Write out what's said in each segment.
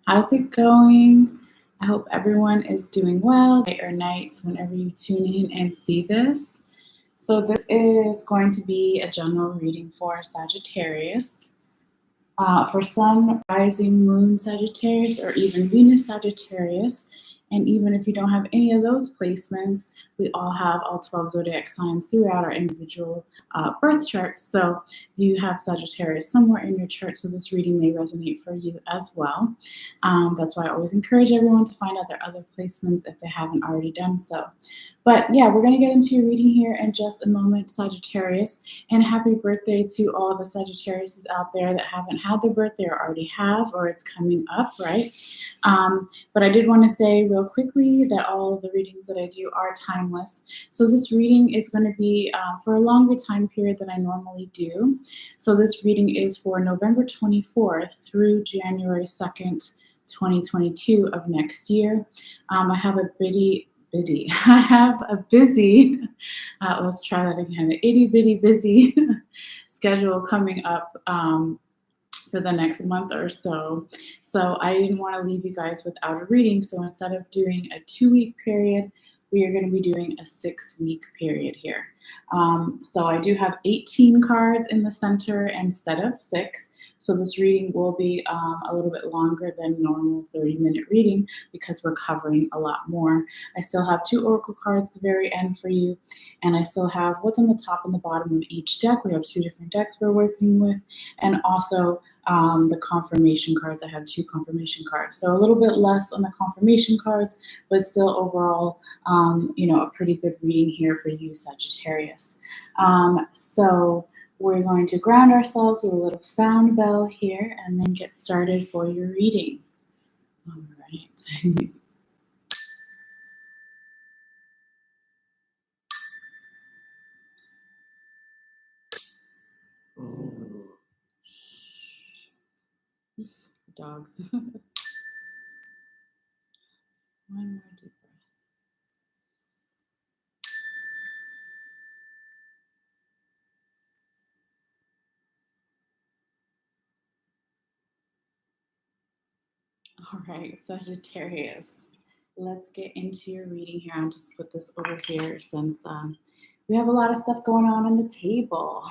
How's it going? I hope everyone is doing well, day or nights, whenever you tune in and see this. So, this is going to be a general reading for Sagittarius. For Sun, Rising, Moon Sagittarius, or even Venus Sagittarius. And even if you don't have any of those placements, we all have all 12 zodiac signs throughout our individual birth charts. So you have Sagittarius somewhere in your chart, so this reading may resonate for you as well. That's why I always encourage everyone to find out their other placements if they haven't already done so. But yeah, we're going to get into your reading here in just a moment, Sagittarius. And happy birthday to all the Sagittariuses out there that haven't had their birthday or already have, or it's coming up, right? But I did want to say real quickly that all of the readings that I do are timeless. So this reading is going to be for a longer time period than I normally do. So this reading is for November 24th through January 2nd, 2022 of next year. I have a I have a busy, let's try that again, an itty bitty busy schedule coming up for the next month or so. So I didn't want to leave you guys without a reading. So instead of doing a 2-week period, we are going to be doing a 6-week period here. So I do have 18 cards in the center instead of 6. So this reading will be a little bit longer than normal 30-minute reading because we're covering a lot more. I still have 2 oracle cards at the very end for you, and I still have what's on the top and the bottom of each deck. We have 2 different decks we're working with, and also the confirmation cards. I have 2 confirmation cards, so a little bit less on the confirmation cards, but still overall, a pretty good reading here for you, Sagittarius. So we're going to ground ourselves with a little sound bell here and then get started for your reading. All right. Dogs. One more deep breath. All right, Sagittarius. Let's get into your reading here. I'll just put this over here since we have a lot of stuff going on the table.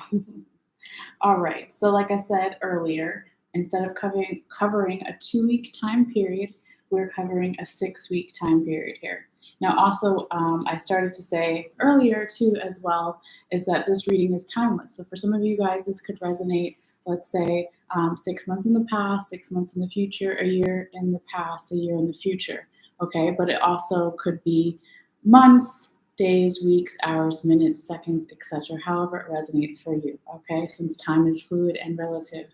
All right, so like I said earlier, instead of covering a 2-week time period, we're covering a 6-week time period here. Now, also, I started to say earlier too, as well, is that this reading is timeless. So for some of you guys, this could resonate, let's say, 6 months in the past, 6 months in the future, a year in the past, a year in the future. Okay, but it also could be months, days, weeks, hours, minutes, seconds, etc. However it resonates for you, okay? Since time is fluid and relative.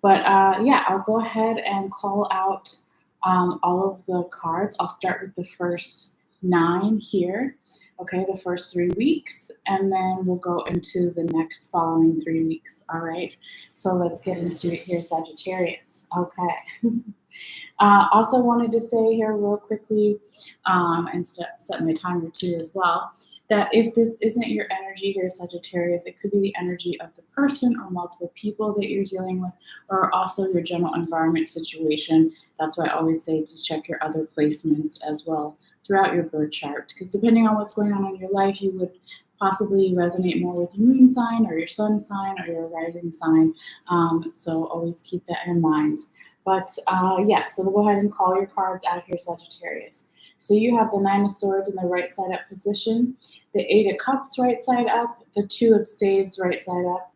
But yeah, I'll go ahead and call out all of the cards. I'll start with the first 9 here, okay? The first 3 weeks, and then we'll go into the next following 3 weeks, all right? So let's get into it here, Sagittarius, okay? Also wanted to say here real quickly, and set my timer too as well, that if this isn't your energy here, Sagittarius, it could be the energy of the person or multiple people that you're dealing with, or also your general environment situation. That's why I always say to check your other placements as well throughout your birth chart, because depending on what's going on in your life, you would possibly resonate more with your moon sign or your sun sign or your rising sign. So always keep that in mind. But yeah, so we'll go ahead and call your cards out here, Sagittarius. So you have the 9 of Swords in the right side up position, the 8 of Cups right side up, the 2 of Staves right side up,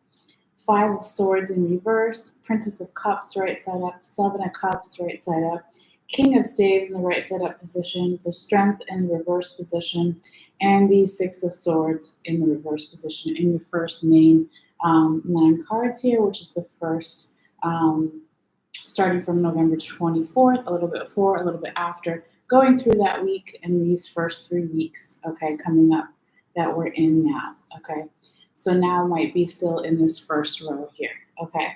5 of Swords in reverse, Princess of Cups right side up, 7 of Cups right side up, King of Staves in the right side up position, the Strength in the reverse position, and the 6 of Swords in the reverse position in your first main 9 cards here, which is the first starting from November 24th, a little bit before, a little bit after, going through that week and these first 3 weeks, okay, coming up that we're in now, okay? So now might be still in this first row here, okay?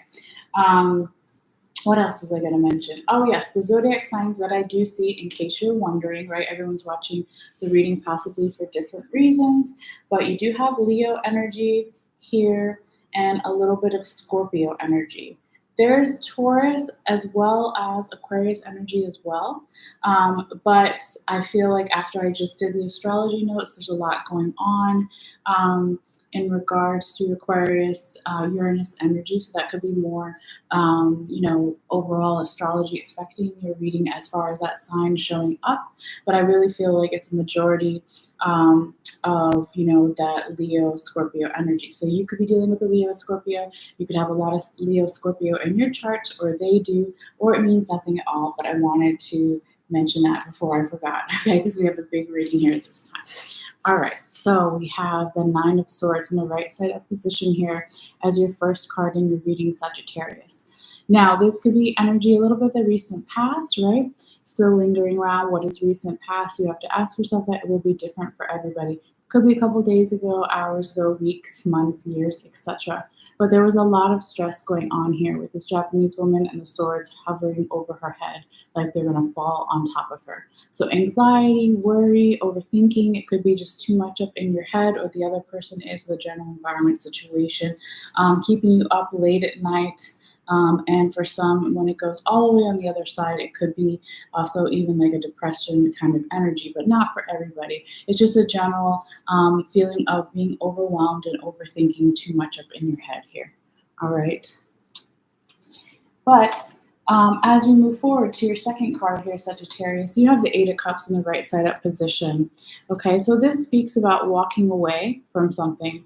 What else was I going to mention? Oh, yes, the zodiac signs that I do see, in case you're wondering, right? Everyone's watching the reading possibly for different reasons, but you do have Leo energy here and a little bit of Scorpio energy. There's Taurus as well as Aquarius energy as well. But I feel like after I just did the astrology notes, there's a lot going on in regards to Aquarius, Uranus energy. So that could be more, overall astrology affecting your reading as far as that sign showing up. But I really feel like it's a majority of, that Leo Scorpio energy. So you could be dealing with a Leo Scorpio. You could have a lot of Leo Scorpio in your chart, or they do, or it means nothing at all. But I wanted to mention that before I forgot, okay? Because we have a big reading here this time. All right, so we have the Nine of Swords in the right side up position here as your first card in your reading, Sagittarius. Now, this could be energy a little bit of the recent past, right? Still lingering around. What is recent past? You have to ask yourself that. It will be different for everybody. Could be a couple days ago, hours ago, weeks, months, years, etc. But there was a lot of stress going on here with this Japanese woman and the swords hovering over her head like they're going to fall on top of her. So anxiety, worry, overthinking, it could be just too much up in your head, or the other person is the general environment situation, keeping you up late at night. And for some, when it goes all the way on the other side, it could be also even like a depression kind of energy, but not for everybody. It's just a general feeling of being overwhelmed and overthinking too much up in your head here. All right. But as we move forward to your second card here, Sagittarius, you have the Eight of Cups in the right side up position. Okay, so this speaks about walking away from something,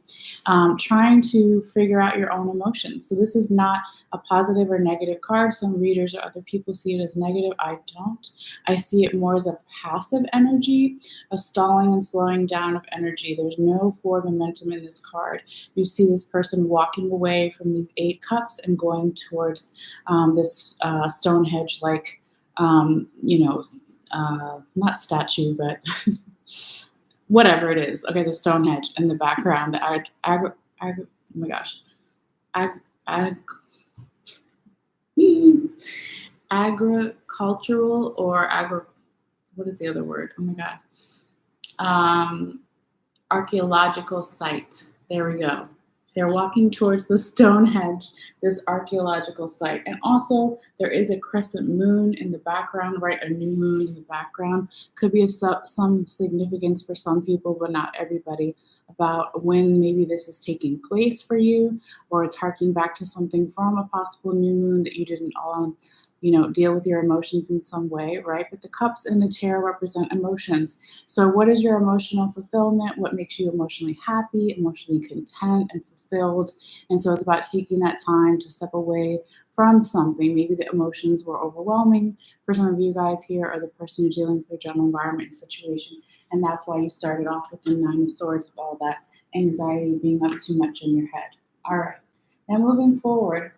trying to figure out your own emotions. So this is not a positive or negative card. Some readers or other people see it as negative. I don't. I see it more as a passive energy, a stalling and slowing down of energy. There's no forward momentum in this card. You see this person walking away from these Eight Cups and going towards this Stonehenge-like, not statue, but whatever it is. Okay, the Stonehenge in the background. Oh my gosh. Agricultural or what is the other word? Oh my God. Archaeological site. There we go. They're walking towards the Stonehenge, this archaeological site. And also, there is a crescent moon in the background, right? A new moon in the background. Could be some significance for some people, but not everybody, about when maybe this is taking place for you, or it's harking back to something from a possible new moon that you didn't deal with your emotions in some way, right? But the cups in the tarot represent emotions. So what is your emotional fulfillment? What makes you emotionally happy, emotionally content, and fulfilled? And so it's about taking that time to step away from something. Maybe the emotions were overwhelming for some of you guys here, or the person who's dealing with their general environment situation. And that's why you started off with the Nine of Swords, of all that anxiety being up too much in your head. All right, now moving forward,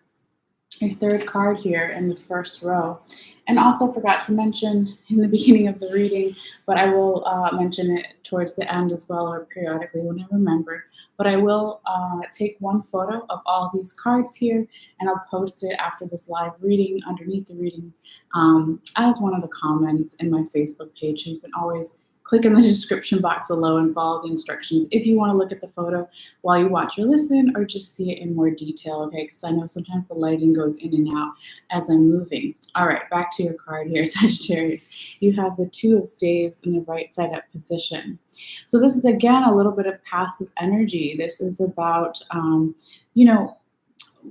your third card here in the first row. And also forgot to mention in the beginning of the reading, but I will mention it towards the end as well, or periodically when I remember. But I will take one photo of all these cards here, and I'll post it after this live reading underneath the reading as one of the comments in my Facebook page. So you can always click in the description box below and follow the instructions if you want to look at the photo while you watch or listen, or just see it in more detail, okay? Because I know sometimes the lighting goes in and out as I'm moving. All right, back to your card here, Sagittarius. You have the Two of Staves in the right side up position. So this is, again, a little bit of passive energy. This is about,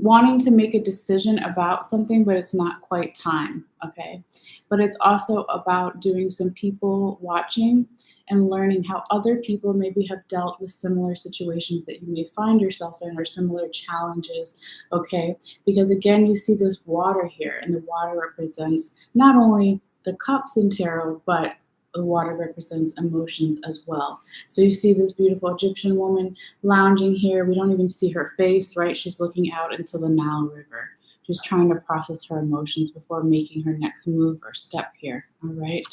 wanting to make a decision about something, but it's not quite time, okay? But it's also about doing some people watching and learning how other people maybe have dealt with similar situations that you may find yourself in, or similar challenges, okay? Because again, you see this water here, and the water represents not only the cups in tarot, but the water represents emotions as well. So you see this beautiful Egyptian woman lounging here. We don't even see her face, right? She's looking out into the Nile River, just trying to process her emotions before making her next move or step here, all right?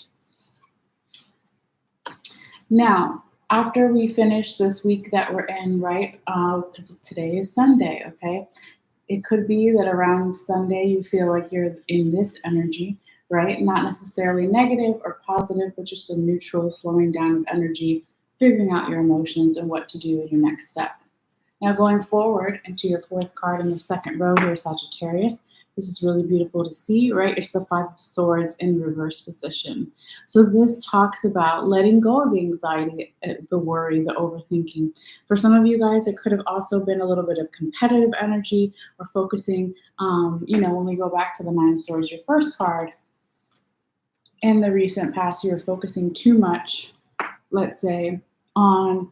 Now, after we finish this week that we're in, right, because today is Sunday, okay? It could be that around Sunday you feel like you're in this energy, right? Not necessarily negative or positive, but just a neutral slowing down of energy, figuring out your emotions and what to do in your next step. Now going forward into your fourth card in the second row here, Sagittarius, This is really beautiful to see, right? It's the Five of Swords in reverse position. So this talks about letting go of the anxiety, the worry, the overthinking. For some of you guys, it could have also been a little bit of competitive energy or focusing, when we go back to the Nine of Swords, your first card, in the recent past, you were focusing too much, let's say, on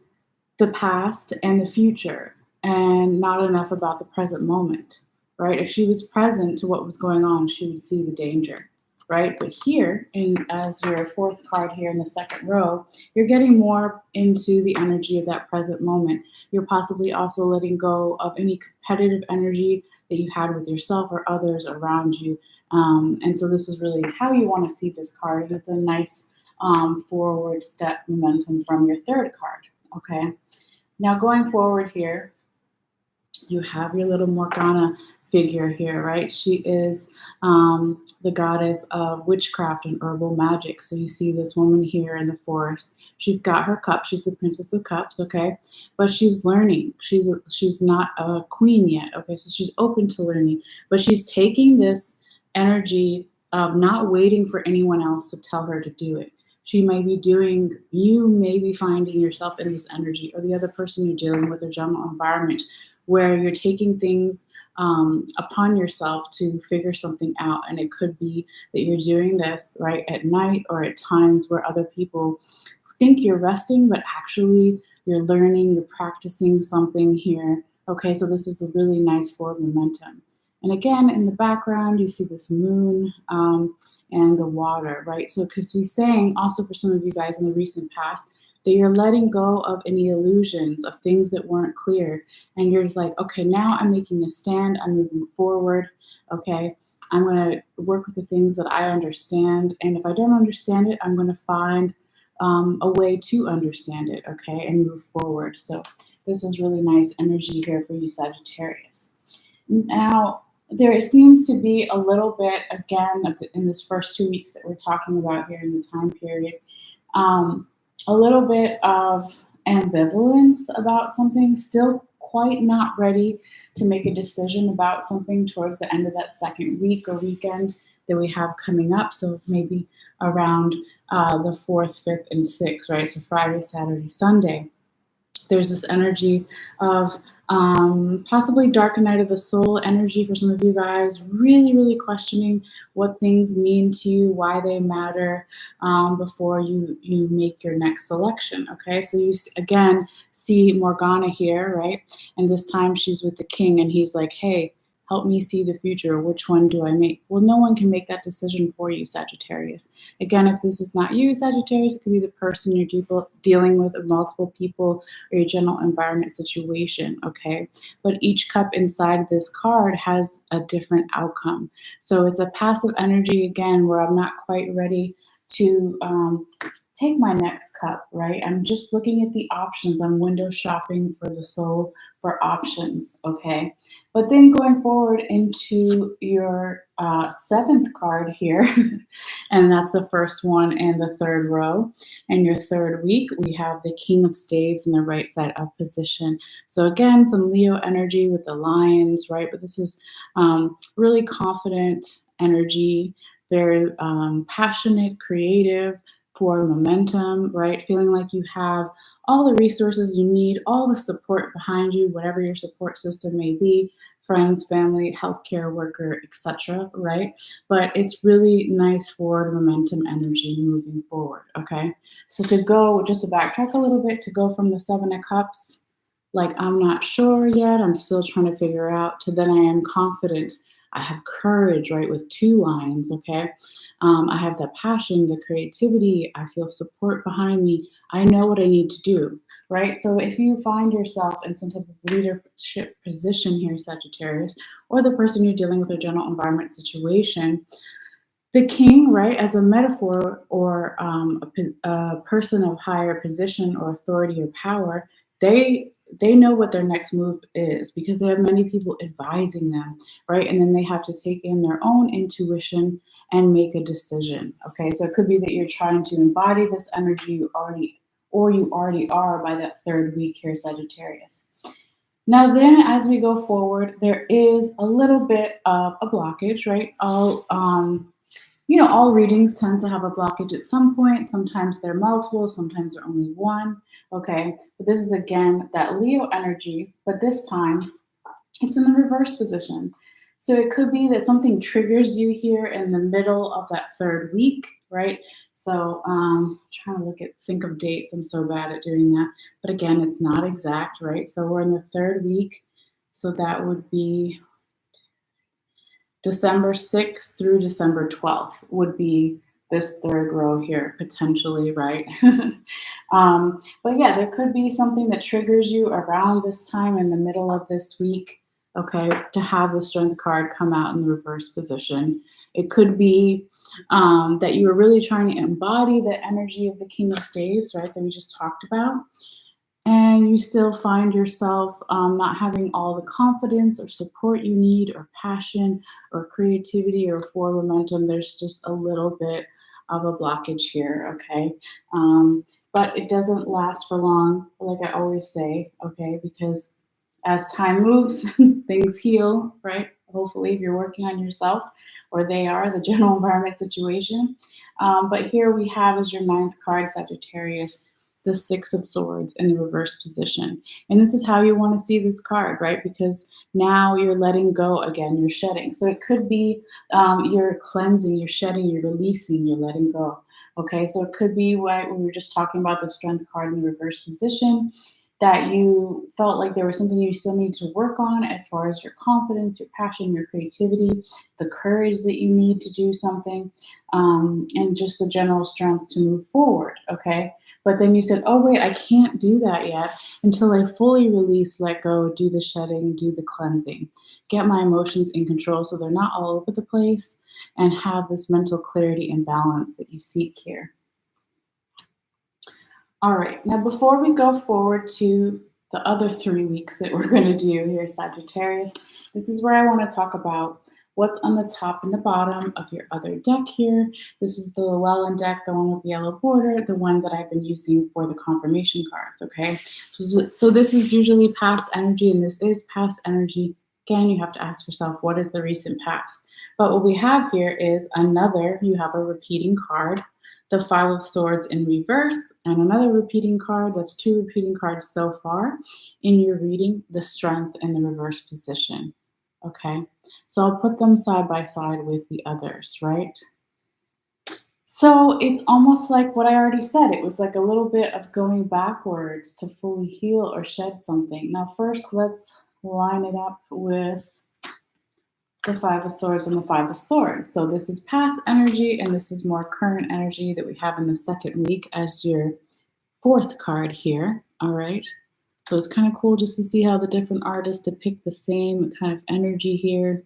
the past and the future and not enough about the present moment, right? If she was present to what was going on, she would see the danger, right? But here, as your fourth card here in the second row, you're getting more into the energy of that present moment. You're possibly also letting go of any competitive energy that you had with yourself or others around you. And so this is really how you want to see this card. And it's a nice forward step momentum from your third card, okay? Now going forward here, you have your little Morgana figure here, right? She is the goddess of witchcraft and herbal magic. So you see this woman here in the forest. She's got her cup. She's the Princess of Cups, okay? But she's learning. She's not a queen yet, okay? So she's open to learning. But she's taking this energy of not waiting for anyone else to tell her to do it. You may be finding yourself in this energy, or the other person you're dealing with, a general environment where you're taking things upon yourself to figure something out. And it could be that you're doing this right at night or at times where other people think you're resting, but actually you're learning, you're practicing something here. Okay, so this is a really nice forward momentum. And again, in the background, you see this moon and the water, right? So because we're saying also for some of you guys in the recent past that you're letting go of any illusions of things that weren't clear. And you're just like, okay, now I'm making a stand. I'm moving forward. Okay, I'm going to work with the things that I understand. And if I don't understand it, I'm going to find a way to understand it, okay, and move forward. So this is really nice energy here for you, Sagittarius. Now, there seems to be a little bit, again, in this first 2 weeks that we're talking about here in the time period, a little bit of ambivalence about something, still quite not ready to make a decision about something towards the end of that second week or weekend that we have coming up. So maybe around the 4th, 5th, and 6th, right? So Friday, Saturday, Sunday. There's this energy of possibly dark night of the soul energy for some of you guys, really, really questioning what things mean to you, why they matter before you make your next selection, okay? So you, again, see Morgana here, right? And this time she's with the king and he's like, hey, help me see the future. Which one do I make? Well, no one can make that decision for you, Sagittarius. Again, if this is not you, Sagittarius, it could be the person you're dealing with, or multiple people, or your general environment situation, okay? But each cup inside this card has a different outcome. So it's a passive energy, again, where I'm not quite ready to take my next cup, right? I'm just looking at the options. I'm window shopping for the soul for options, okay? But then going forward into your 7th card here, and that's the first one in the 3rd row. And your 3rd week, we have the King of Staves in the right side up position. So again, some Leo energy with the lions, right? But this is really confident energy, very passionate, creative, for momentum, right? Feeling like you have all the resources you need, all the support behind you, whatever your support system may be, friends, family, healthcare worker, etc., right? But it's really nice forward momentum energy moving forward, okay? So to backtrack a little bit, to go from the 7 of Cups, like I'm not sure yet, I'm still trying to figure out, to then I am confident, I have courage, right, with 2 lines, okay? I have the passion, the creativity, I feel support behind me. I know what I need to do, right? So if you find yourself in some type of leadership position here, Sagittarius, or the person you're dealing with a general environment situation, the king, right, as a metaphor or a person of higher position or authority or power, they know what their next move is because they have many people advising them, right? And then they have to take in their own intuition and make a decision, okay? So it could be that you're trying to embody this energy you already are by that 3rd week here, Sagittarius. Now then, as we go forward, there is a little bit of a blockage, right? All readings tend to have a blockage at some point. Sometimes they're multiple, sometimes they're only one. Okay, but this is again that Leo energy, but this time it's in the reverse position. So it could be that something triggers you here in the middle of that third week, right? So trying to think of dates. I'm so bad at doing that. But again, it's not exact, right? So we're in the third week. So that would be December 6th through December 12th would be this third row here, potentially, right? But yeah, there could be something that triggers you around this time in the middle of this week, okay, to have the strength card come out in the reverse position. It could be that you were really trying to embody the energy of the King of Staves, right, that we just talked about, and you still find yourself not having all the confidence or support you need, or passion, or creativity, or forward momentum. There's just a little bit of a blockage here, okay? But it doesn't last for long, like I always say, okay? Because as time moves, things heal, right? Hopefully, if you're working on yourself, or they are, the general environment situation. But here we have as your ninth card, Sagittarius, the Six of Swords in the reverse position. And this is how you want to see this card, right? Because now you're letting go again, you're shedding. So it could be you're cleansing, you're shedding, you're releasing, you're letting go. Okay, so it could be what we were just talking about, the Strength card in the reverse position, that you felt like there was something you still need to work on as far as your confidence, your passion, your creativity, the courage that you need to do something, and just the general strength to move forward, okay? But then you said, oh, wait, I can't do that yet until I fully release, let go, do the shedding, do the cleansing, get my emotions in control so they're not all over the place, and have this mental clarity and balance that you seek here. All right, now before we go forward to the other 3 weeks that we're going to do here, Sagittarius, this is where I want to talk about what's on the top and the bottom of your other deck here. This is the Llewellyn deck, the one with the yellow border, the one that I've been using for the confirmation cards, okay? So this is usually past energy, and this is past energy. Again, you have to ask yourself, what is the recent past? But what we have here is you have a repeating card, the Five of Swords in reverse, and another repeating card. That's 2 repeating cards so far in your reading, the Strength in the reverse position. Okay, so I'll put them side by side with the others, right? So it's almost like what I already said. It was like a little bit of going backwards to fully heal or shed something. Now, first, let's line it up with the Five of Swords and the Five of Swords. So this is past energy, and this is more current energy that we have in the second week as your 4th card here. All right. So it's kind of cool just to see how the different artists depict the same kind of energy here.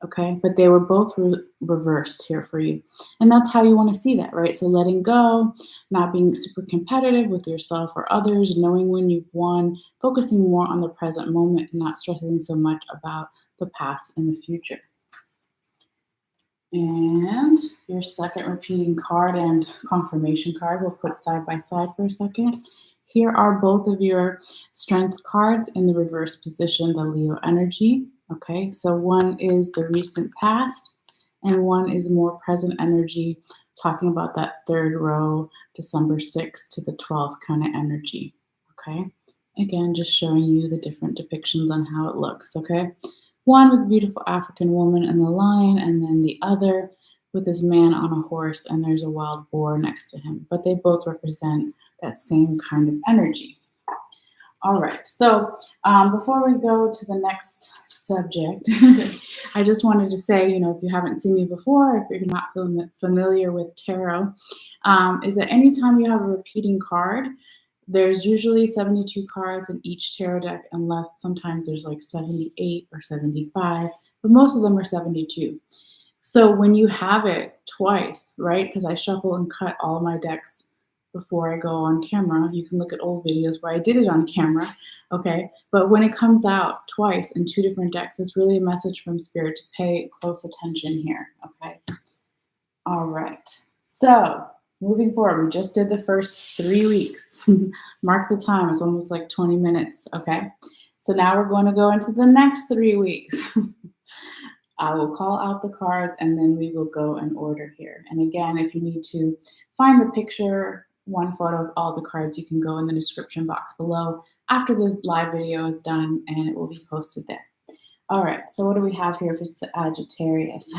Okay, but they were both reversed here for you. And that's how you want to see that, right? So letting go, not being super competitive with yourself or others, knowing when you've won, focusing more on the present moment and not stressing so much about the past and the future. And your second repeating card and confirmation card we'll put side by side for a second. Here are both of your strength cards in the reverse position, the Leo energy. Okay, so one is the recent past, and one is more present energy, talking about that third row, December 6th to the 12th kind of energy. Okay, again, just showing you the different depictions on how it looks. Okay, one with a beautiful African woman and the lion, and then the other with this man on a horse, and there's a wild boar next to him. But they both represent that same kind of energy. All right, so before we go to the next subject, I just wanted to say, if you haven't seen me before, if you're not familiar with tarot, is that anytime you have a repeating card, there's usually 72 cards in each tarot deck, unless sometimes there's like 78 or 75, but most of them are 72. So when you have it twice, right, because I shuffle and cut all of my decks before I go on camera. You can look at old videos where I did it on camera, okay? But when it comes out twice in 2 different decks, it's really a message from Spirit to pay close attention here, okay? All right, so moving forward, we just did the first 3 weeks. Mark the time, it's almost like 20 minutes, okay? So now we're going to go into the next 3 weeks. I will call out the cards and then we will go in order here. And again, if you need to find the picture, one photo of all the cards, you can go in the description box below after the live video is done and it will be posted there. All right, so what do we have here for Sagittarius?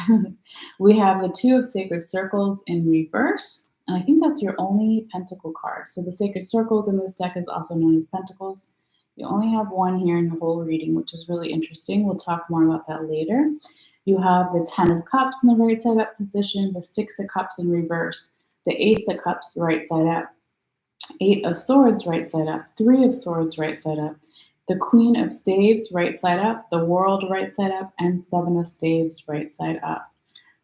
We have the Two of Sacred Circles in reverse, and I think that's your only pentacle card. So the Sacred Circles in this deck is also known as pentacles. You only have one here in the whole reading, which is really interesting. We'll talk more about that later. You have the Ten of Cups in the right side up position, the Six of Cups in reverse, the Ace of Cups right side up, Eight of Swords right side up, Three of Swords right side up, the Queen of Staves right side up, the World right side up, and Seven of Staves right side up.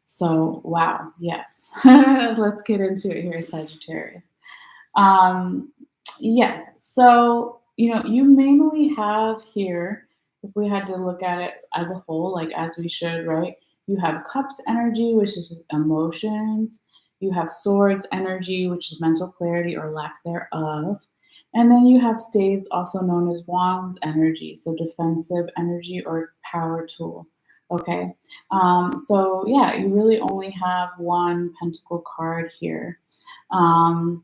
So, wow, yes. Let's get into it here, Sagittarius. Yeah, so, you mainly have here, if we had to look at it as a whole, like as we should, right? You have cups energy, which is emotions. You have swords energy, which is mental clarity or lack thereof. And then you have staves, also known as wands energy, so defensive energy or power tool. Okay. So yeah, you really only have one pentacle card here. And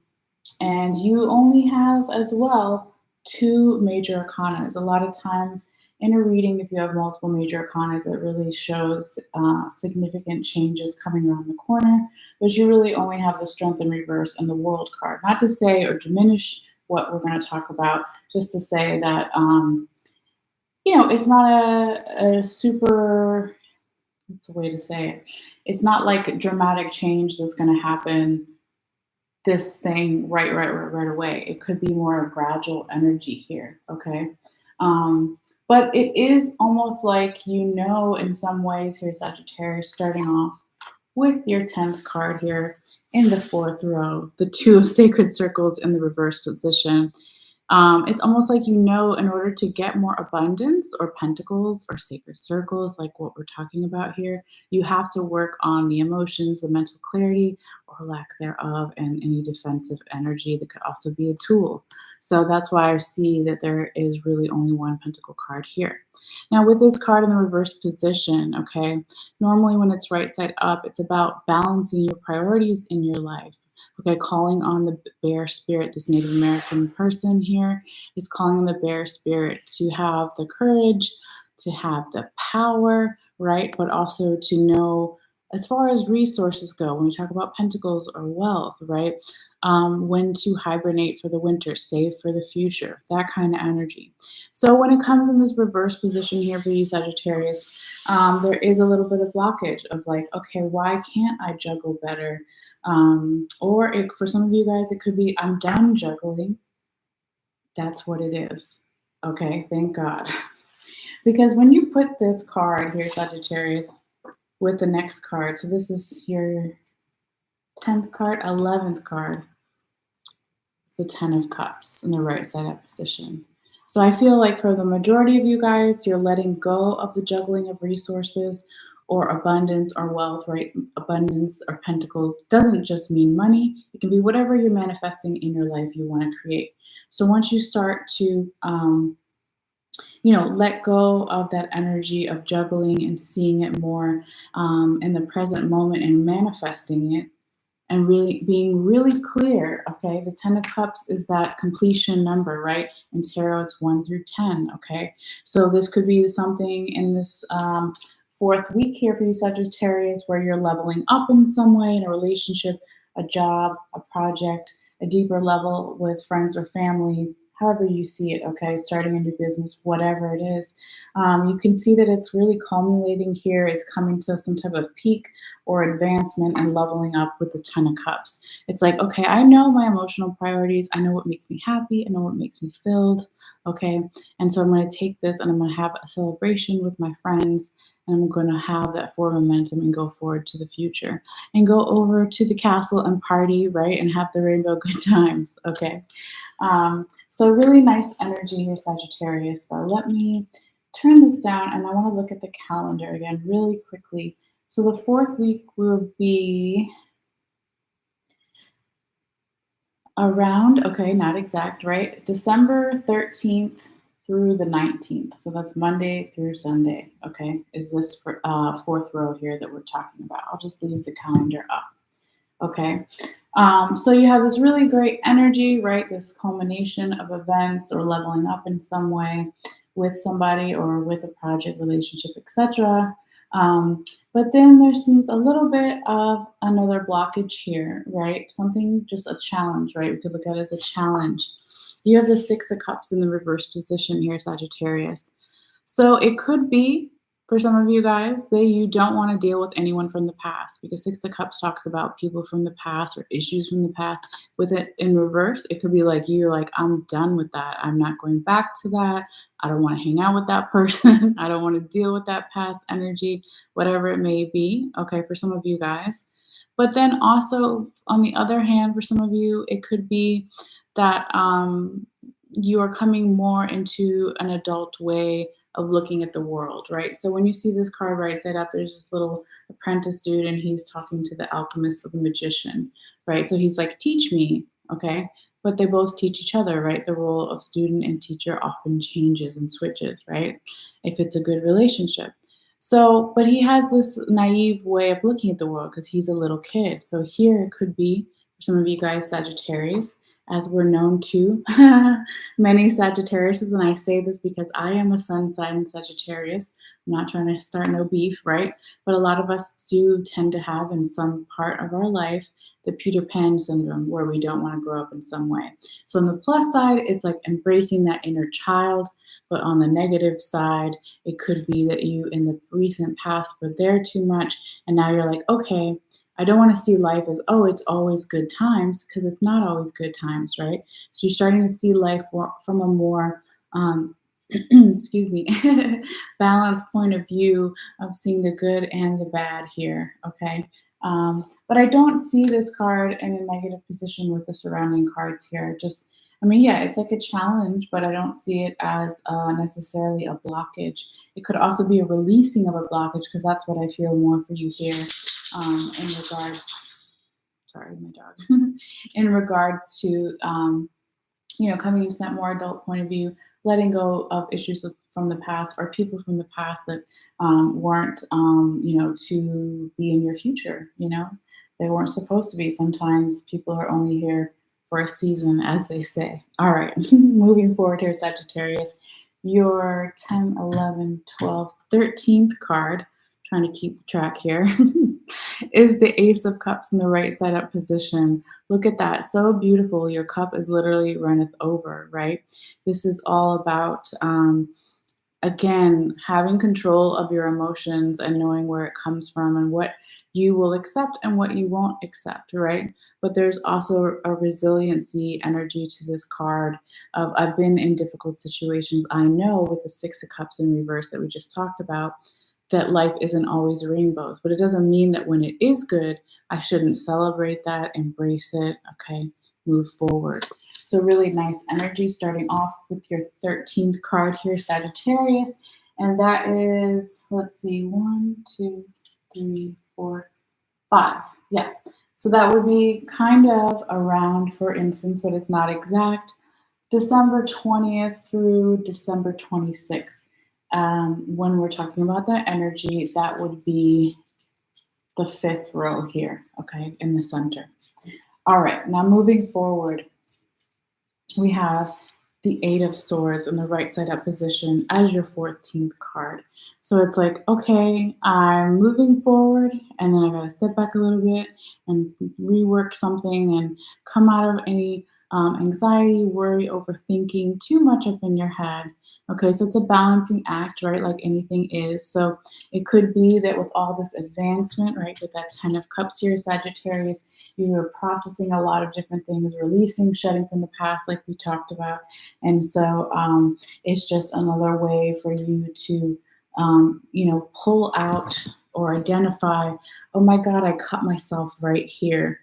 you only have as well two major arcanas. A lot of times in a reading, if you have multiple major arcanas, it really shows significant changes coming around the corner. But you really only have the Strength in reverse and the World card. Not to say or diminish what we're going to talk about, just to say that, it's not a super, what's the way to say it? It's not like dramatic change that's going to happen this thing right away. It could be more a gradual energy here, okay? But it is almost like in some ways here, Sagittarius, starting off with your 10th card here in the 4th row, the Two of Sacred Circles in the reverse position. It's almost like in order to get more abundance or pentacles or sacred circles, like what we're talking about here, you have to work on the emotions, the mental clarity or lack thereof, and any defensive energy that could also be a tool. So that's why I see that there is really only one pentacle card here. Now with this card in the reverse position, okay, normally when it's right side up, it's about balancing your priorities in your life. Okay, calling on the bear spirit, this Native American person here is calling on the bear spirit to have the courage, to have the power, right? But also to know, as far as resources go, when we talk about pentacles or wealth, right? When to hibernate for the winter, save for the future, that kind of energy. So when it comes in this reverse position here for you, Sagittarius, there is a little bit of blockage of like, okay, why can't I juggle better? For some of you guys, it could be, I'm done juggling. That's what it is. Okay, thank God. Because when you put this card here, Sagittarius, with the next card, so this is your 10th card, 11th card, it's the 10 of Cups in the right side up position. So I feel like for the majority of you guys, you're letting go of the juggling of resources or abundance or wealth, right? Abundance or pentacles doesn't just mean money. It can be whatever you're manifesting in your life you want to create. So once you start to, let go of that energy of juggling and seeing it more in the present moment and manifesting it, and really being really clear, okay? The 10 of Cups is that completion number, right? In tarot, it's 1 through 10, okay? So this could be something in this 4th week here for you, Sagittarius, where you're leveling up in some way in a relationship, a job, a project, a deeper level with friends or family, however you see it, okay? Starting a new business, whatever it is. You can see that it's really culminating here. It's coming to some type of peak or advancement and leveling up with the 10 of Cups. It's like, okay, I know my emotional priorities. I know what makes me happy. I know what makes me filled, okay? And so I'm going to take this and I'm going to have a celebration with my friends, and I'm going to have that forward momentum and go forward to the future and go over to the castle and party, right? And have the rainbow good times, okay? So really nice energy here, Sagittarius, though. Let me turn this down and I want to look at the calendar again really quickly. So the 4th week will be around, okay, not exact, right? December 13th through the 19th. So that's Monday through Sunday. Okay. Is this for, fourth row here that we're talking about? I'll just leave the calendar up. Okay. So you have this really great energy, right? This culmination of events or leveling up in some way with somebody or with a project, relationship, etc. But then there seems a little bit of another blockage here, right? Something, just a challenge, right? We could look at it as a challenge. You have the Six of Cups in the reverse position here, Sagittarius. So it could be for some of you guys that you don't want to deal with anyone from the past, because Six of Cups talks about people from the past or issues from the past. With it in reverse, it could be like you're like, I'm done with that. I'm not going back to that. I don't want to hang out with that person. I don't want to deal with that past energy, whatever it may be. Okay, for some of you guys. But then also, on the other hand, for some of you, it could be that you are coming more into an adult way of looking at the world, right? So when you see this card right side up, there's this little apprentice dude, and he's talking to the alchemist or the magician, right? So he's like, teach me, okay? But they both teach each other, right? The role of student and teacher often changes and switches, right? If it's a good relationship. So, but he has this naive way of looking at the world because he's a little kid. So here it could be, for some of you guys, Sagittarius, as we're known to many Sagittariuses, and I say this because I am a sun sign Sagittarius. I'm not trying to start no beef, right? But a lot of us do tend to have in some part of our life the Peter Pan syndrome, where we don't want to grow up in some way. So on the plus side, it's like embracing that inner child. But on the negative side, it could be that you in the recent past were there too much, and now you're like, okay, I don't want to see life as, oh, it's always good times, because it's not always good times, right? So you're starting to see life from a more, excuse me, balanced point of view of seeing the good and the bad here, okay? But I don't see this card in a negative position with the surrounding cards here. Just, I mean, yeah, it's like a challenge, but I don't see it as necessarily a blockage. It could also be a releasing of a blockage, because that's what I feel more for you here. In regards, sorry, my dog, in regards to, coming into that more adult point of view, letting go of issues from the past or people from the past that weren't, to be in your future, they weren't supposed to be. Sometimes people are only here for a season, as they say. All right, moving forward here, Sagittarius, your 10, 11, 12, 13th card, trying to keep track here, is the Ace of Cups in the right side up position. Look at that. So beautiful. Your cup is literally runneth over, right? This is all about, again, having control of your emotions and knowing where it comes from and what you will accept and what you won't accept, right? But there's also a resiliency energy to this card of, I've been in difficult situations. I know with the Six of Cups in reverse that we just talked about, that life isn't always rainbows, but it doesn't mean that when it is good, I shouldn't celebrate that, embrace it, okay, move forward. So really nice energy starting off with your 13th card here, Sagittarius. And that is, let's see, 1, 2, 3, 4, 5. Yeah. So that would be kind of around, for instance, but it's not exact, December 20th through December 26th. When we're talking about that energy, that would be the 5th row here, okay, in the center. All right, now moving forward, we have the Eight of Swords in the right side up position as your 14th card. So it's like, okay, I'm moving forward, and then I gotta step back a little bit and rework something and come out of any anxiety, worry, overthinking too much up in your head. Okay, so it's a balancing act, right? Like anything is. So it could be that with all this advancement, right, with that 10 of Cups here, Sagittarius, you're processing a lot of different things, releasing, shedding from the past, like we talked about. And so it's just another way for you to, pull out or identify, oh my God, I cut myself right here.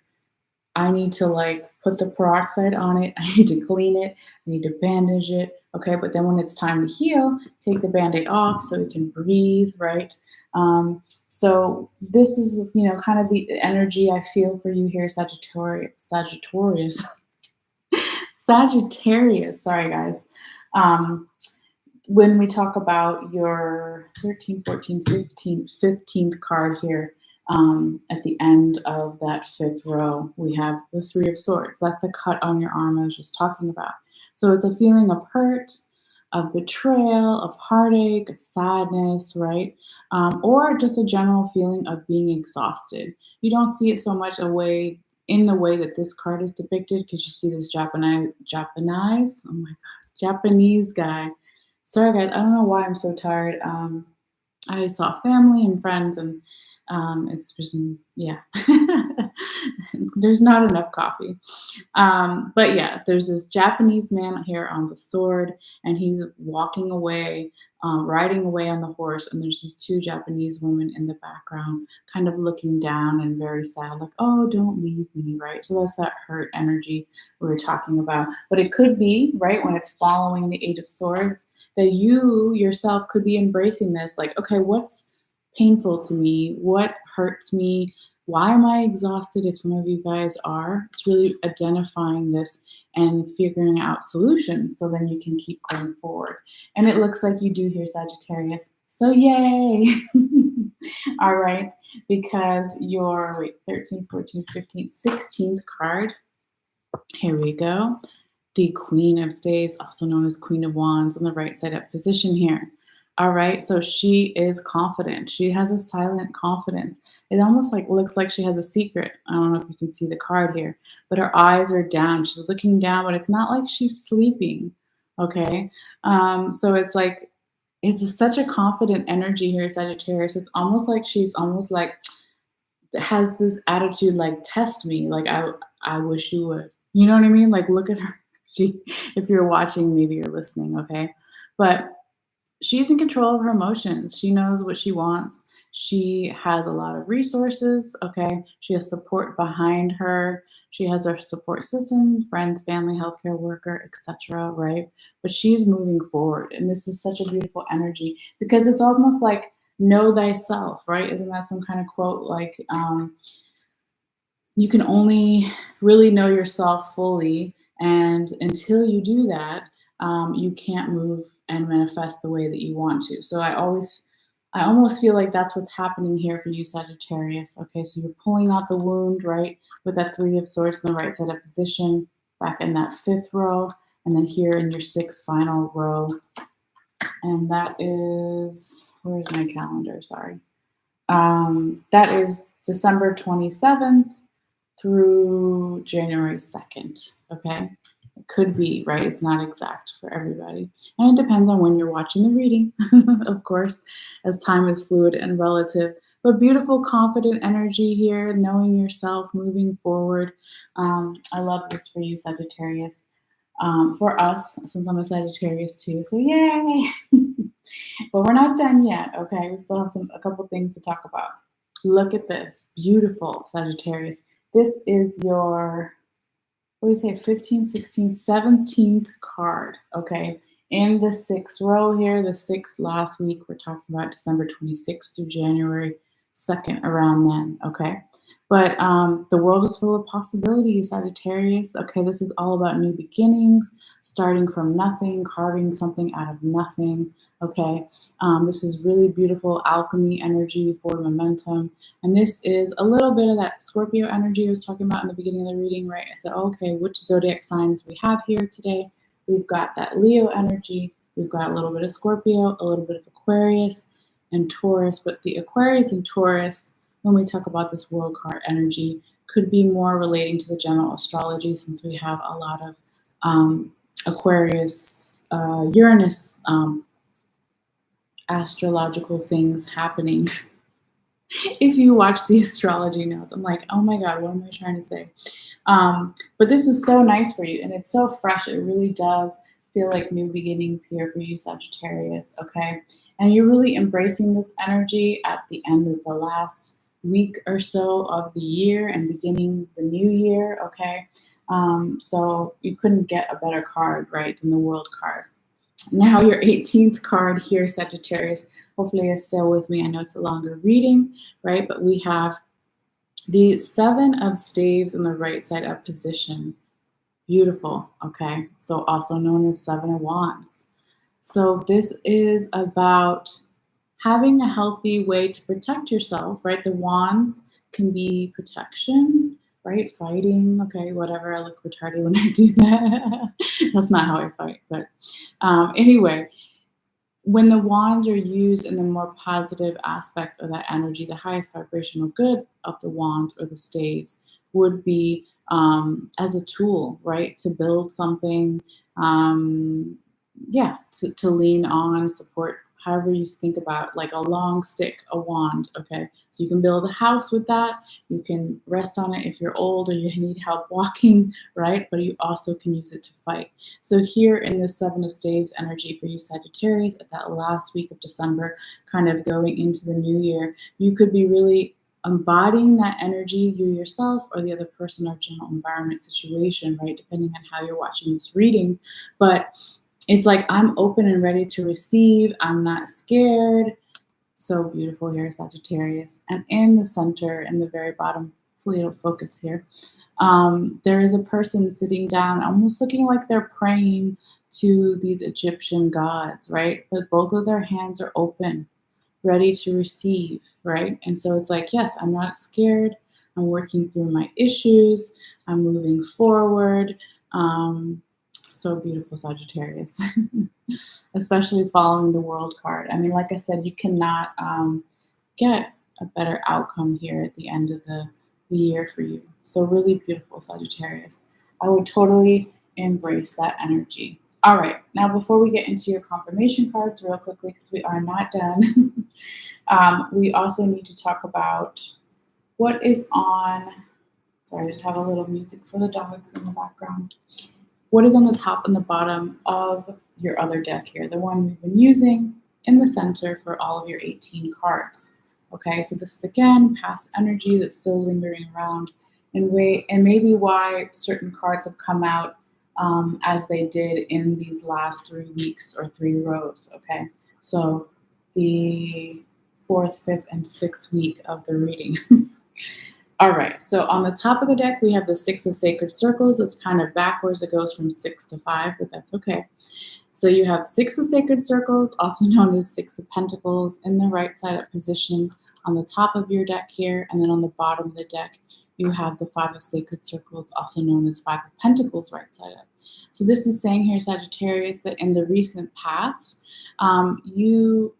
I need to like put the peroxide on it. I need to clean it. I need to bandage it. Okay, but then when it's time to heal, take the band-aid off so we can breathe, right? So this is, kind of the energy I feel for you here, Sagittarius. Sagittarius, sorry guys. when we talk about your 13, 14, 15, 15th card here, at the end of that fifth row, we have the Three of Swords. That's the cut on your arm I was just talking about. So it's a feeling of hurt, of betrayal, of heartache, of sadness, right? Or just a general feeling of being exhausted. You don't see it so much away in the way that this card is depicted because you see this Japanese, oh my God, Japanese guy. Sorry, guys, I don't know why I'm so tired. I saw family and friends, and it's just, yeah, there's not enough coffee. But yeah, there's this Japanese man here on the sword, and he's walking away, riding away on the horse, and there's these two Japanese women in the background, kind of looking down and very sad, like, oh, don't leave me, right? So that's that hurt energy we were talking about. But it could be, right, when it's following the Eight of Swords, that you yourself could be embracing this, like, okay, what's painful to me? What hurts me? Why am I exhausted? If some of you guys are, it's really identifying this and figuring out solutions so then you can keep going forward. And it looks like you do here, Sagittarius. So yay! All right, because your, wait, 13, 14, 15, 16th card, here we go. The Queen of Staves, also known as Queen of Wands, on the right side up position here. All right, so she is confident. She has a silent confidence. It almost like looks like she has a secret. I don't know if you can see the card here, but her eyes are down. She's looking down, but it's not like she's sleeping. Okay, so it's like such a confident energy here, Sagittarius. It's almost like she's almost like has this attitude like test me, like I wish you would. You know what I mean? Like look at her. She, if you're watching, maybe you're listening, okay? But she's in control of her emotions. She knows what she wants. She has a lot of resources, okay? She has support behind her. She has her support system, friends, family, healthcare worker, etc., right? But she's moving forward. And this is such a beautiful energy because it's almost like know thyself, right? Isn't that some kind of quote like you can only really know yourself fully, and until you do that, you can't move and manifest the way that you want to. So I almost feel like that's what's happening here for you, Sagittarius. Okay, so you're pulling out the wound, right, with that Three of Swords in the right side up position, back in that fifth row, and then here in your sixth final row. And that is, where's my calendar? Sorry. That is December 27th through January 2nd, okay? It could be, right? It's not exact for everybody. And it depends on when you're watching the reading, of course, as time is fluid and relative. But beautiful, confident energy here, knowing yourself, moving forward. I love this for you, Sagittarius. For us, since I'm a Sagittarius too, so yay! But we're not done yet, okay? We still have a couple things to talk about. Look at this, beautiful Sagittarius. This is your, what do you say, 15, 16, 17th card, okay? In the sixth row here, the sixth last week, we're talking about December 26th through January 2nd, around then, okay? But the world is full of possibilities, Sagittarius. Okay, this is all about new beginnings, starting from nothing, carving something out of nothing, okay? This is really beautiful alchemy energy for momentum. And this is a little bit of that Scorpio energy I was talking about in the beginning of the reading, right? I said, okay, which zodiac signs we have here today? We've got that Leo energy. We've got a little bit of Scorpio, a little bit of Aquarius and Taurus. But the Aquarius and Taurus, when we talk about this world card energy, could be more relating to the general astrology, since we have a lot of Aquarius, Uranus astrological things happening. If you watch the astrology notes, I'm like, oh my God, what am I trying to say? But this is so nice for you, and it's so fresh. It really does feel like new beginnings here for you, Sagittarius, okay? And you're really embracing this energy at the end of the last week or so of the year and beginning the new year, okay? So you couldn't get a better card, right, than the World card. Now your 18th card here, Sagittarius. Hopefully you're still with me. I know it's a longer reading, right? But we have the Seven of Staves in the right side up position. Beautiful, okay? So also known as Seven of Wands. So this is about having a healthy way to protect yourself, right? The wands can be protection, right? Fighting, okay, whatever. I look retarded when I do that. That's not how I fight, but anyway, when the wands are used in the more positive aspect of that energy, the highest vibrational good of the wands or the staves would be as a tool, right? To build something, yeah, to lean on, support, however you think about like a long stick, a wand, okay? So you can build a house with that. You can rest on it if you're old or you need help walking, right? But you also can use it to fight. So here in the Seven of Staves energy for you Sagittarius at that last week of December, kind of going into the new year, you could be really embodying that energy, you yourself or the other person or general environment situation, right? Depending on how you're watching this reading. But it's like I'm open and ready to receive. I'm not scared. So beautiful here, Sagittarius. And in the center, in the very bottom, hopefully it'll focus here, there is a person sitting down, almost looking like they're praying to these Egyptian gods, right? But both of their hands are open, ready to receive, right? And so it's like, yes, I'm not scared. I'm working through my issues. I'm moving forward. So beautiful, Sagittarius, especially following the world card. I mean, like I said, you cannot get a better outcome here at the end of the year for you. So really beautiful, Sagittarius. I would totally embrace that energy. All right, now before we get into your confirmation cards real quickly, because we are not done, we also need to talk about what is on, sorry, I just have a little music for the dogs in the background. What is on the top and the bottom of your other deck here, the one we've been using in the center for all of your 18 cards. Okay, so this is again past energy that's still lingering around, and maybe why certain cards have come out as they did in these last 3 weeks or 3 rows. Okay, so the 4th, 5th, and 6th week of the reading. All right, so on the top of the deck, we have the Six of Sacred Circles. It's kind of backwards. It goes from 6 to 5, but that's okay. So you have Six of Sacred Circles, also known as Six of Pentacles, in the right side up position on the top of your deck here. And then on the bottom of the deck, you have the Five of Sacred Circles, also known as Five of Pentacles, right side up. So this is saying here, Sagittarius, that in the recent past, you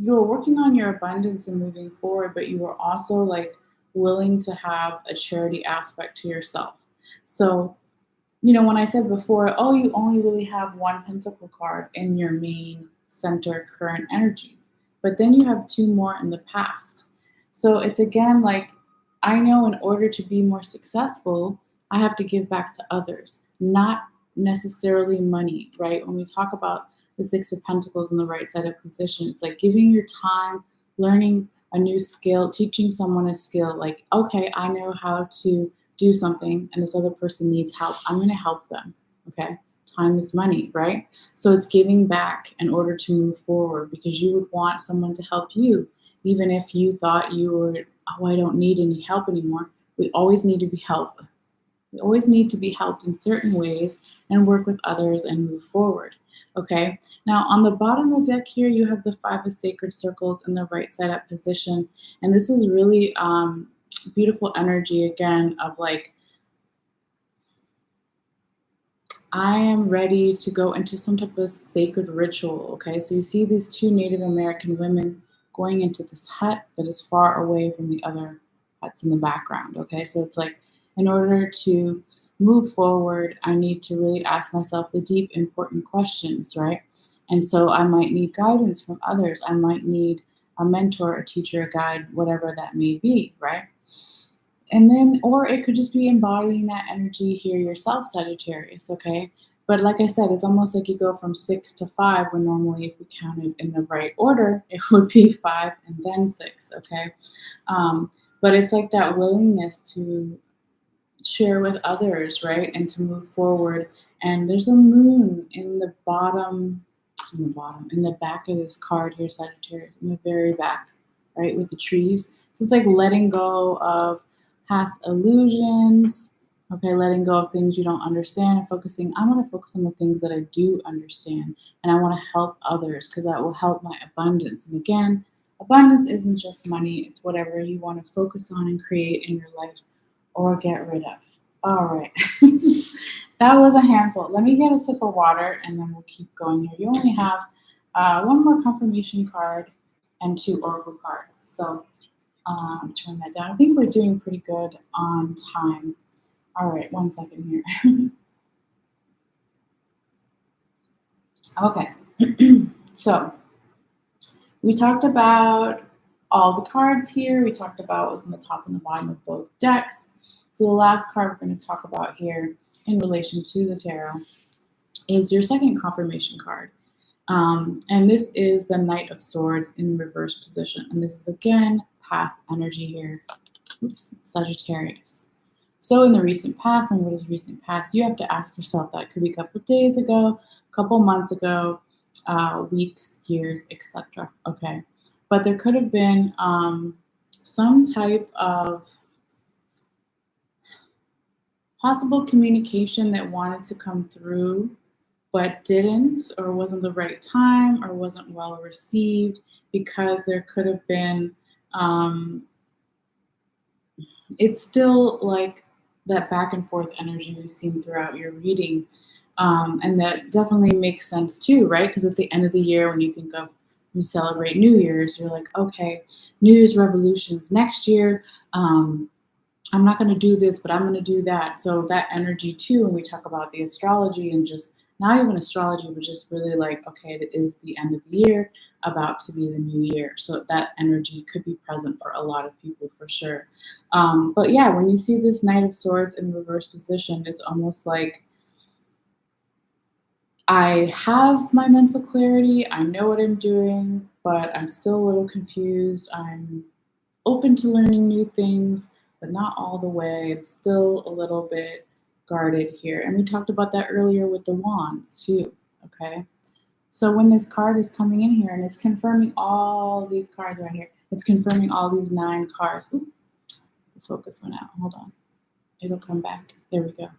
were working on your abundance and moving forward, but you were also like willing to have a charity aspect to yourself. So, you know, when I said before, oh, you only really have one pentacle card in your main center current energies, but then you have 2 more in the past. So it's again like, I know in order to be more successful, I have to give back to others, not necessarily money, right? When we talk about the Six of Pentacles in the right side of position, it's like giving your time, learning a new skill, teaching someone a skill. Like, okay, I know how to do something and this other person needs help. I'm going to help them. Okay. Time is money, right? So it's giving back in order to move forward, because you would want someone to help you, even if you thought you were, oh, I don't need any help anymore. We always need to be helped. We always need to be helped in certain ways and work with others and move forward. Okay. Now on the bottom of the deck here, you have the Five of Sacred Circles in the right side up position. And this is really beautiful energy again of like, I am ready to go into some type of sacred ritual. Okay, so you see these 2 Native American women going into this hut that is far away from the other huts in the background. Okay, so it's like, in order to move forward, I need to really ask myself the deep, important questions, right? And so I might need guidance from others. I might need a mentor, a teacher, a guide, whatever that may be, right? And then, or it could just be embodying that energy here yourself, Sagittarius, okay? But like I said, it's almost like you go from 6 to 5, when normally if we counted in the right order, it would be 5 and then 6, okay? But it's like that willingness to share with others, right? And to move forward. And there's a moon in the in the back of this card here, Sagittarius, in the very back, right? With the trees. So it's like letting go of past illusions, Okay, letting go of things you don't understand and focusing. I want to focus on the things that I do understand, and I want to help others because that will help my abundance. And again, abundance isn't just money, it's whatever you want to focus on and create in your life or get rid of. All right. That was a handful. Let me get a sip of water and then we'll keep going here. You only have one more confirmation card and two oracle cards. So turn that down. I think we're doing pretty good on time. All right, one second here. Okay, so we talked about all the cards here. We talked about what was on the top and the bottom of both decks. So the last card we're going to talk about here in relation to the tarot is your second confirmation card. And this is the Knight of Swords in reverse position. And this is, again, past energy here. Oops, Sagittarius. So in the recent past, and what is recent past, you have to ask yourself that. It could be a couple of days ago, a couple months ago, weeks, years, etc. Okay. But there could have been some type of possible communication that wanted to come through but didn't, or wasn't the right time, or wasn't well received, because there could have been, it's still like that back and forth energy we've seen throughout your reading. And that definitely makes sense too, right? Because at the end of the year, when you think of, you celebrate New Year's, you're like, okay, New Year's revolutions next year. I'm not going to do this, but I'm going to do that. So that energy too, when we talk about the astrology and just not even astrology, but just really like, okay, it is the end of the year, about to be the new year. So that energy could be present for a lot of people for sure. But yeah, when you see this Knight of Swords in reverse position, it's almost like I have my mental clarity, I know what I'm doing, but I'm still a little confused. I'm open to learning new things, but not all the way. I'm still a little bit guarded here. And we talked about that earlier with the wands too, okay? So when this card is coming in here and it's confirming all these cards right here, it's confirming all these 9 cards. Ooh, the focus went out, hold on. It'll come back, there we go.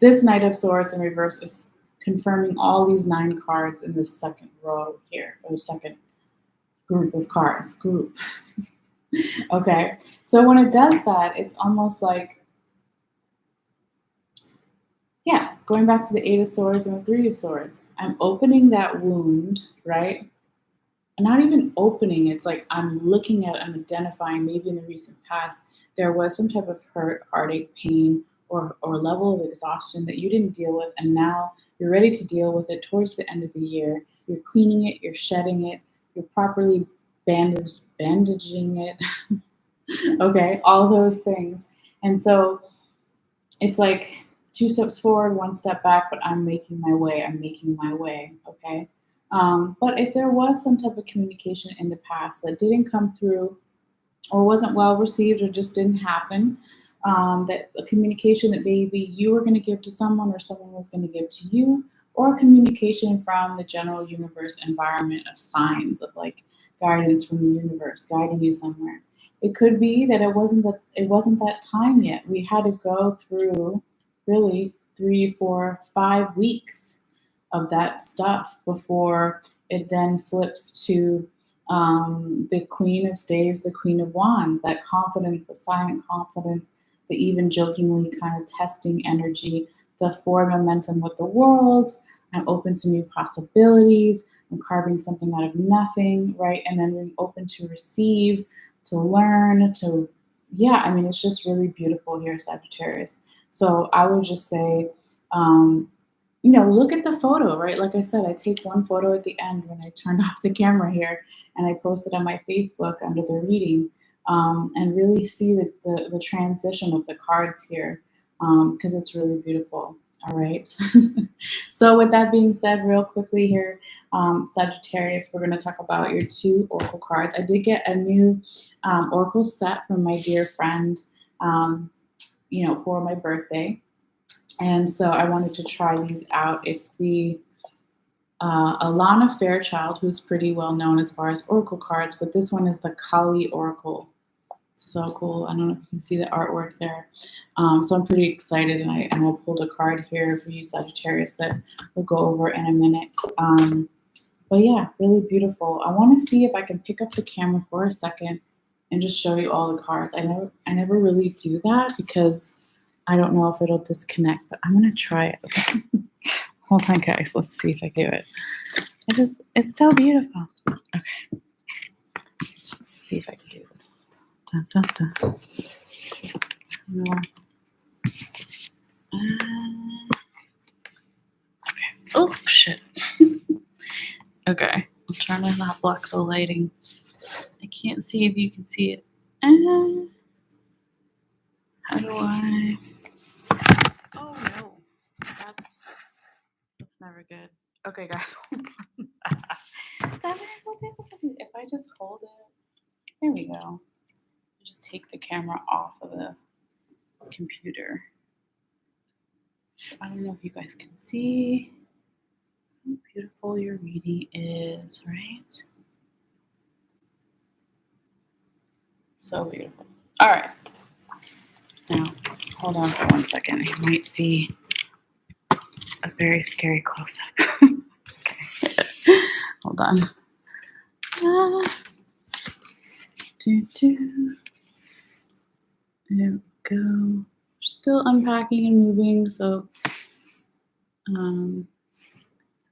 This Knight of Swords in reverse is confirming all these 9 cards in this second row here, or second group of cards, Okay, so when it does that, it's almost like, yeah, going back to the 8 of Swords and the 3 of Swords. I'm opening that wound, right? And not even opening, it's like I'm looking at, I'm identifying, maybe in the recent past, there was some type of hurt, heartache, pain, or level of exhaustion that you didn't deal with, and now you're ready to deal with it towards the end of the year. You're cleaning it, you're shedding it, you're properly bandaging it. Okay, all those things. And so it's like 2 steps forward, 1 step back, but I'm making my way, okay? But if there was some type of communication in the past that didn't come through, or wasn't well received, or just didn't happen, that a communication that maybe you were going to give to someone or someone was going to give to you, or a communication from the general universe environment of signs of like guidance from the universe guiding you somewhere. It could be that it wasn't that time yet. We had to go through really 3, 4, 5 weeks of that stuff before it then flips to the Queen of Staves, the Queen of Wands, that confidence, the silent confidence, the even jokingly kind of testing energy, the forward momentum with the world. I'm open to new possibilities. I'm carving something out of nothing, right? And then being open to receive, to learn, to, yeah, I mean, it's just really beautiful here, Sagittarius. So I would just say, look at the photo, right? Like I said, I take one photo at the end when I turned off the camera here, and I post it on my Facebook under the reading, and really see the transition of the cards here, because it's really beautiful. All right. So with that being said, real quickly here, Sagittarius, we're going to talk about your 2 oracle cards. I did get a new oracle set from my dear friend, for my birthday. And so I wanted to try these out. It's the Alana Fairchild, who's pretty well known as far as oracle cards, but this one is the Kali Oracle So cool. I don't know if you can see the artwork there. So I'm pretty excited, and I pulled a card here for you, Sagittarius, that we'll go over in a minute. But yeah, really beautiful. I want to see if I can pick up the camera for a second and just show you all the cards. I never really do that because I don't know if it'll disconnect, but I'm gonna try it. Okay? Hold on, guys. Let's see if I do it. It's so beautiful. Okay. Let's see if I can do this. Dun, dun, dun. No. Okay. Oh, shit. Okay. I'm trying to not block the lighting. I can't see if you can see it. How do I? Oh, no. That's never good. Okay, guys. If I just hold it. There we go. Just take the camera off of the computer. I don't know if you guys can see how beautiful your reading is, right? So beautiful. All right. Now, hold on for 1 second. You might see a very scary close-up. Okay. Hold on. There we go. Still unpacking and moving, so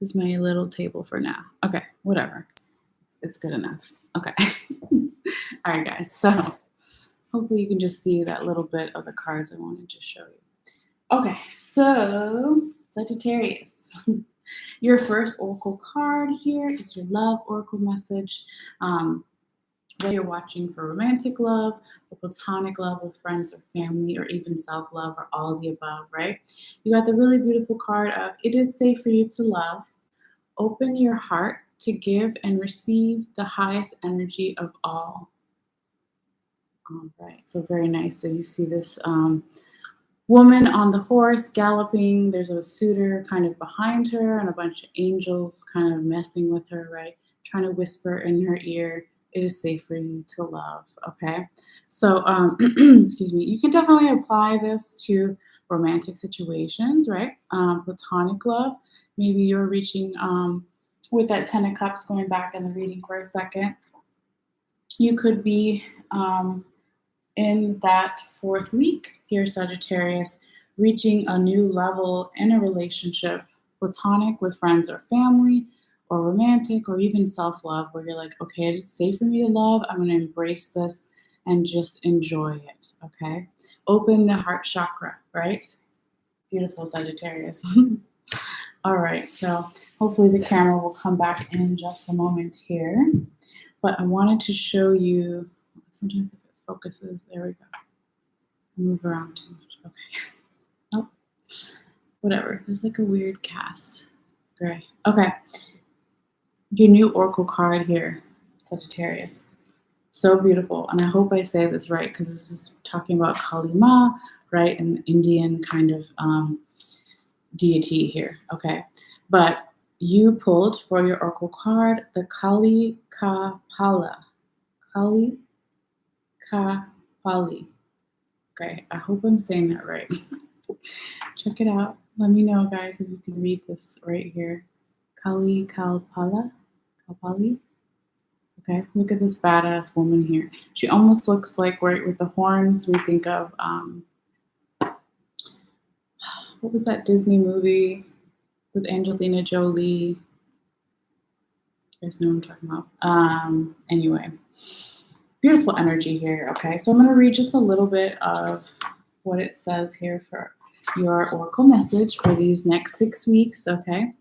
this is my little table for now. Okay, whatever. It's good enough. Okay. All right, guys. So hopefully you can just see that little bit of the cards I wanted to show you. Okay, so Sagittarius. Your first oracle card here is your love oracle message. Whether you're watching for romantic love, or platonic love with friends or family, or even self-love, or all of the above, right? You got the really beautiful card of it is safe for you to love. Open your heart to give and receive the highest energy of all. All right, so very nice. So you see this woman on the horse galloping. There's a suitor kind of behind her and a bunch of angels kind of messing with her, right? Trying to whisper in her ear, it is safe for you to love, okay? So, excuse me, you can definitely apply this to romantic situations, right? Platonic love, maybe you're reaching with that 10 of Cups, going back in the reading for a second. You could be in that 4th week here, Sagittarius, reaching a new level in a relationship, platonic with friends or family, or romantic, or even self-love, where you're like, okay, it is safe for me to love. I'm going to embrace this and just enjoy it, okay? Open the heart chakra, right? Beautiful, Sagittarius. All right, so hopefully the camera will come back in just a moment here. But I wanted to show you, sometimes if it focuses, there we go. Move around too much, okay. Oh, whatever, there's like a weird cast. Gray, okay. Your new oracle card here, Sagittarius. So beautiful, and I hope I say this right, because this is talking about Kali Ma, right, an Indian kind of deity here, okay? But you pulled for your oracle card the Kali Kapala. Kali Kapali. Okay, I hope I'm saying that right. Check it out. Let me know, guys, if you can read this right here. Kali Kalpala. Kalpali. Okay, look at this badass woman here. She almost looks like, right, with the horns, we think of, what was that Disney movie with Angelina Jolie? You guys know what I'm talking about. Anyway, beautiful energy here, okay? So I'm going to read just a little bit of what it says here for your oracle message for these next 6 weeks, okay?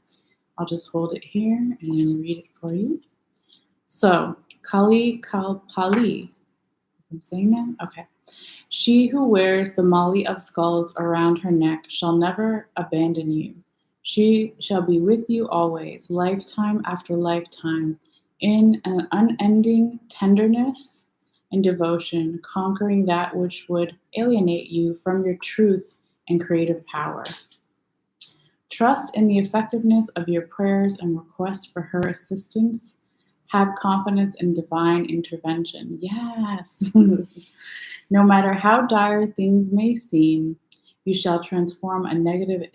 I'll just hold it here and read it for you. So, Kali Kalpali, I'm saying that? Okay. She who wears the Mali of skulls around her neck shall never abandon you. She shall be with you always, lifetime after lifetime, in an unending tenderness and devotion, conquering that which would alienate you from your truth and creative power. Trust in the effectiveness of your prayers and requests for her assistance. Have confidence in divine intervention. Yes. No matter how dire things may seem, you shall transform a negative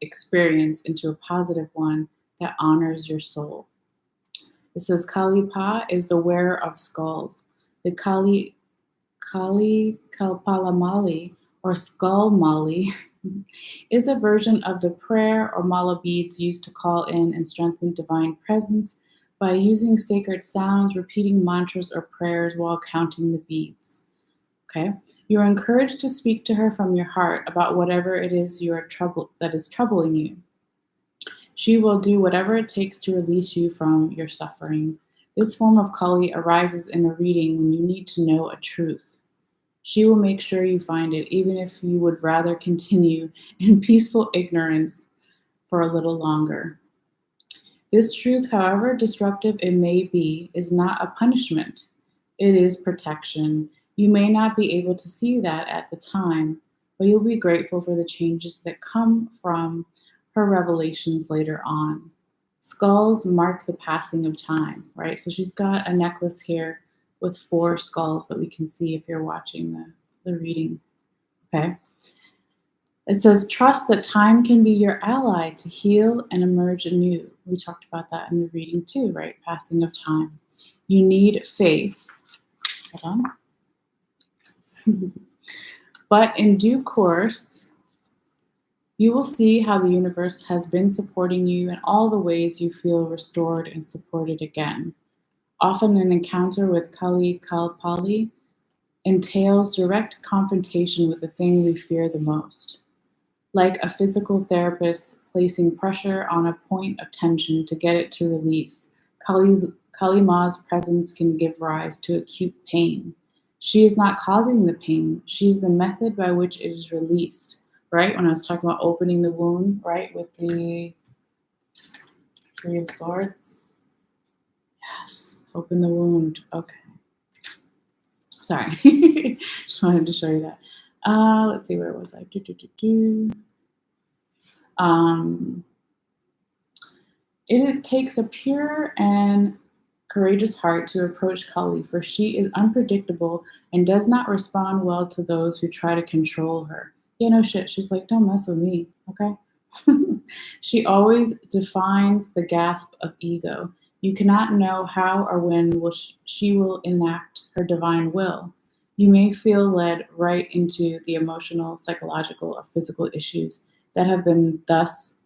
experience into a positive one that honors your soul. It says Kali Pa is the wearer of skulls. The Kali Kalpalamali or Skull Mali is a version of the prayer or mala beads used to call in and strengthen divine presence by using sacred sounds, repeating mantras or prayers while counting the beads. Okay? You are encouraged to speak to her from your heart about whatever it is that is troubling you. She will do whatever it takes to release you from your suffering. This form of Kali arises in a reading when you need to know a truth. She will make sure you find it, even if you would rather continue in peaceful ignorance for a little longer. This truth, however disruptive it may be, is not a punishment. It is protection. You may not be able to see that at the time, but you'll be grateful for the changes that come from her revelations later on. Skulls mark the passing of time, right? So she's got a necklace here with 4 skulls that we can see if you're watching the reading. Okay. It says, trust that time can be your ally to heal and emerge anew. We talked about that in the reading too, right? Passing of time. You need faith. Hold on. But in due course, you will see how the universe has been supporting you in all the ways you feel restored and supported again. Often an encounter with Kali Kalpali entails direct confrontation with the thing we fear the most. Like a physical therapist placing pressure on a point of tension to get it to release, Kali Ma's presence can give rise to acute pain. She is not causing the pain, she's the method by which it is released, right? When I was talking about opening the wound, right, with the 3 of Swords. Yes, open the wound. Okay. Sorry. Just wanted to show you that. Let's see, where was I? It takes a pure and courageous heart to approach Kali, for she is unpredictable and does not respond well to those who try to control her. Yeah, no shit. She's like, don't mess with me, okay? She always defines the gasp of ego. You cannot know how or when she will enact her divine will. You may feel led right into the emotional, psychological, or physical issues that have been thus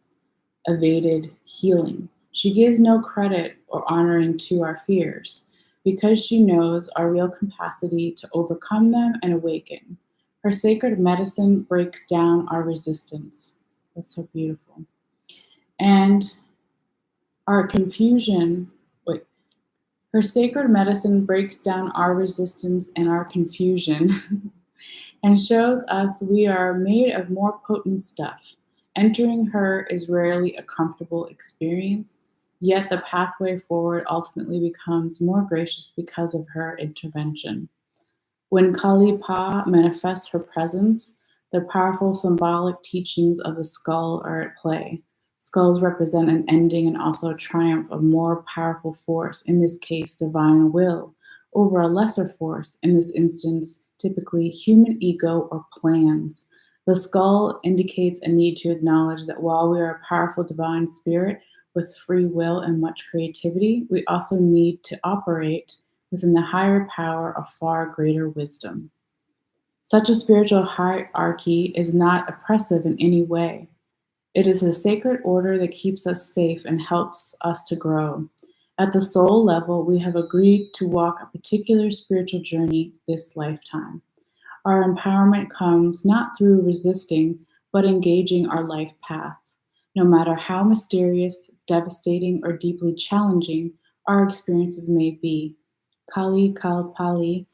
evaded healing. She gives no credit or honoring to our fears because she knows our real capacity to overcome them and awaken. Her sacred medicine breaks down our resistance. That's so beautiful. And our confusion, her sacred medicine breaks down our resistance and our confusion and shows us we are made of more potent stuff. Entering her is rarely a comfortable experience, yet the pathway forward ultimately becomes more gracious because of her intervention. When Kali Pa manifests her presence, the powerful symbolic teachings of the skull are at play. Skulls represent an ending and also a triumph of more powerful force, in this case, divine will, over a lesser force, in this instance, typically human ego or plans. The skull indicates a need to acknowledge that while we are a powerful divine spirit with free will and much creativity, we also need to operate within the higher power of far greater wisdom. Such a spiritual hierarchy is not oppressive in any way. It is a sacred order that keeps us safe and helps us to grow. At the soul level, we have agreed to walk a particular spiritual journey this lifetime. Our empowerment comes not through resisting, but engaging our life path. No matter how mysterious, devastating, or deeply challenging our experiences may be, Kali Kalpali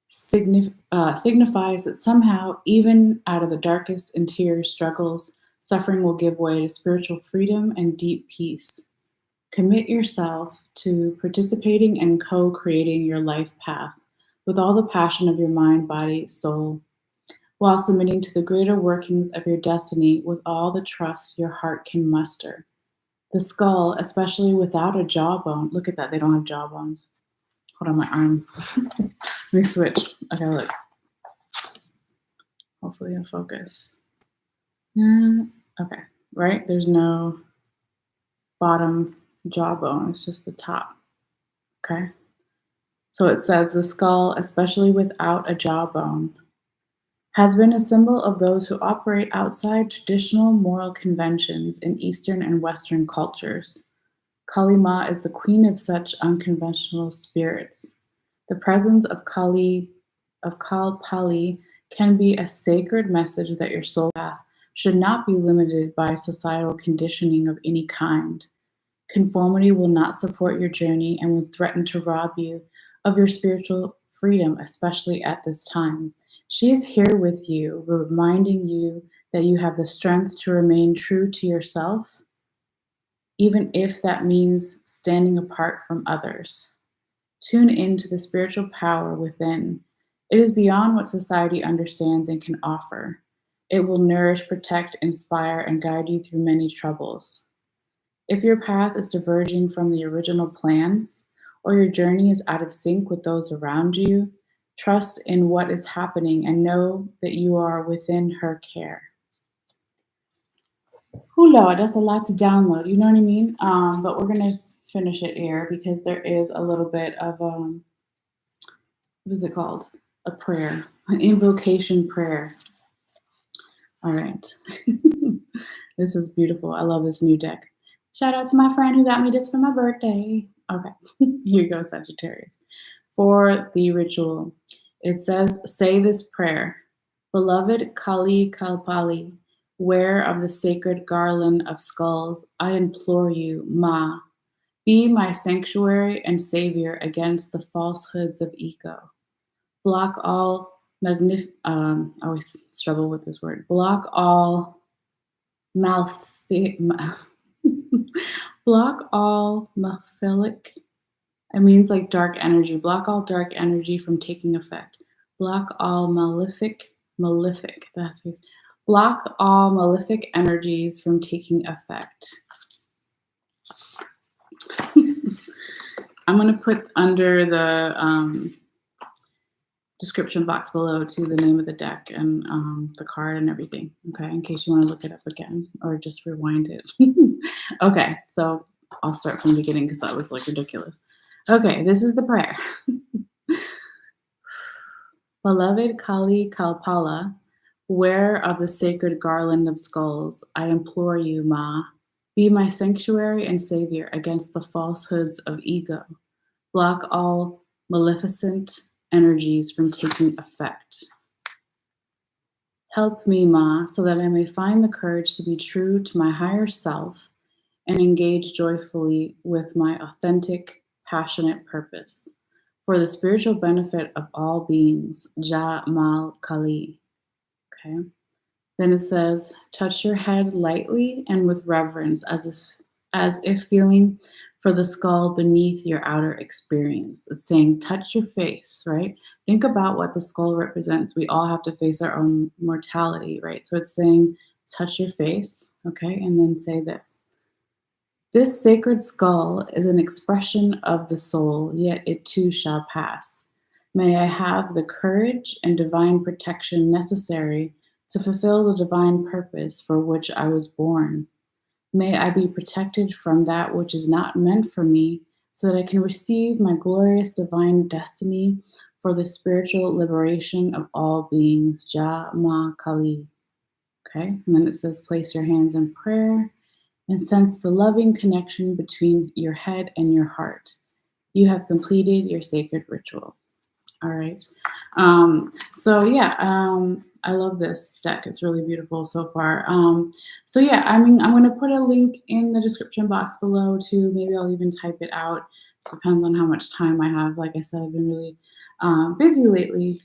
signifies that somehow, even out of the darkest interior struggles, suffering will give way to spiritual freedom and deep peace. Commit yourself to participating and co-creating your life path with all the passion of your mind, body, soul, while submitting to the greater workings of your destiny with all the trust your heart can muster. The skull, especially without a jawbone. Look at that. They don't have jawbones. Hold on, my arm. Let me switch. Okay, look. Hopefully it'll focus. Okay, right? There's no bottom jawbone. It's just the top. Okay. So it says the skull, especially without a jawbone, has been a symbol of those who operate outside traditional moral conventions in Eastern and Western cultures. Kali Ma is the queen of such unconventional spirits. The presence of Kal Pali can be a sacred message that your soul path should not be limited by societal conditioning of any kind. Conformity will not support your journey and will threaten to rob you of your spiritual freedom, especially at this time. She is here with you, reminding you that you have the strength to remain true to yourself, even if that means standing apart from others. Tune into the spiritual power within. It is beyond what society understands and can offer. It will nourish, protect, inspire, and guide you through many troubles. If your path is diverging from the original plans, or your journey is out of sync with those around you, trust in what is happening and know that you are within her care. Oh Lord, that's a lot to download. You know what I mean? But we're gonna finish it here because there is a little bit of what is it called? A prayer, an invocation prayer. All right. This is beautiful. I love this new deck. Shout out to my friend who got me this for my birthday. Okay, here you go, Sagittarius. For the ritual, it says, say this prayer. Beloved Kali Kalpali, wearer of the sacred garland of skulls, I implore you, Ma, be my sanctuary and savior against the falsehoods of ego. Block all I always struggle with this word. Block all block all malefic. It means like dark energy. Block all dark energy from taking effect. Block all malefic. That's it. Block all malefic energies from taking effect. I'm going to put under the description box below to the name of the deck and the card and everything, okay, in case you want to look it up again or just rewind it. Okay, so I'll start from the beginning because that was like ridiculous. Okay, this is the prayer. Beloved Kali Kalpala, wearer of the sacred garland of skulls, I implore you, Ma, be my sanctuary and savior against the falsehoods of ego. Block all maleficent energies from taking effect. Help me, Ma, so that I may find the courage to be true to my higher self and engage joyfully with my authentic, passionate purpose for the spiritual benefit of all beings. Ja Mal Kali. Okay. Then it says, touch your head lightly and with reverence, as if feeling for the skull beneath your outer experience. It's saying, touch your face, right? Think about what the skull represents. We all have to face our own mortality, right? So it's saying, touch your face, okay? And then say this. This sacred skull is an expression of the soul, yet it too shall pass. May I have the courage and divine protection necessary to fulfill the divine purpose for which I was born. May I be protected from that which is not meant for me, so that I can receive my glorious divine destiny for the spiritual liberation of all beings. Ja Ma Kali. Okay, and then it says, place your hands in prayer and sense the loving connection between your head and your heart. You have completed your sacred ritual. All right. So yeah, I love this deck. It's really beautiful so far. So yeah, I mean, I'm going to put a link in the description box below too. Maybe I'll even type it out. It depends on how much time I have. Like I said, I've been really busy lately.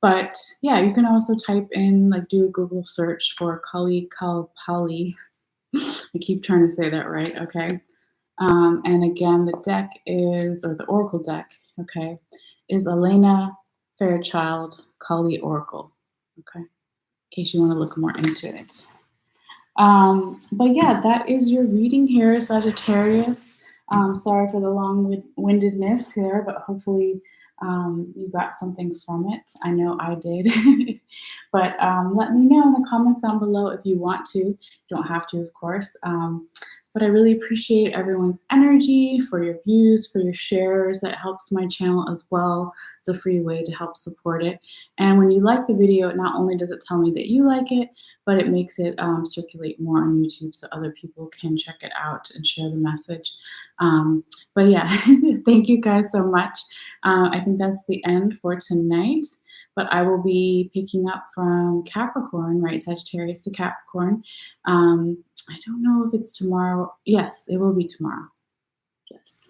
But yeah, you can also type in, like, do a Google search for Kali Kalpali. I keep trying to say that right. Okay. And again, the deck is, or the Oracle deck, okay, is Elena Fairchild Kali Oracle, okay, in case you want to look more into it. But yeah, that is your reading here, Sagittarius. Sorry for the long-windedness here, but hopefully you got something from it. I know I did. But let me know in the comments down below if you want to. You don't have to, of course. But I really appreciate everyone's energy, for your views, for your shares. That helps my channel as well. It's a free way to help support it. And when you like the video, not only does it tell me that you like it, but it makes it circulate more on YouTube so other people can check it out and share the message. But yeah, thank you guys so much. I think that's the end for tonight, but I will be picking up from Capricorn, right? Sagittarius to Capricorn. I don't know if it's tomorrow. Yes, it will be tomorrow. Yes.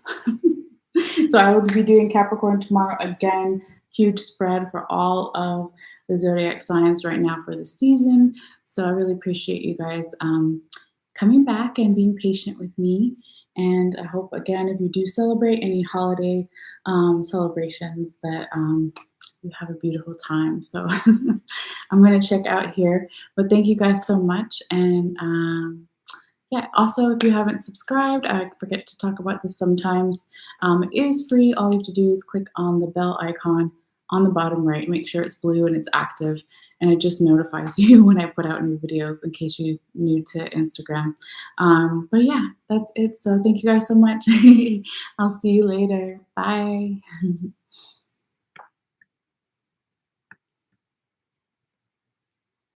So I will be doing Capricorn tomorrow again. Huge spread for all of the zodiac signs right now for the season. So I really appreciate you guys coming back and being patient with me. And I hope, again, if you do celebrate any holiday celebrations, that you have a beautiful time. So I'm going to check out here. But thank you guys so much. And yeah, also, if you haven't subscribed, I forget to talk about this sometimes. It is free. All you have to do is click on the bell icon on the bottom right. Make sure it's blue and it's active, and it just notifies you when I put out new videos in case you're new to Instagram. But yeah, that's it. So thank you guys so much. I'll see you later. Bye.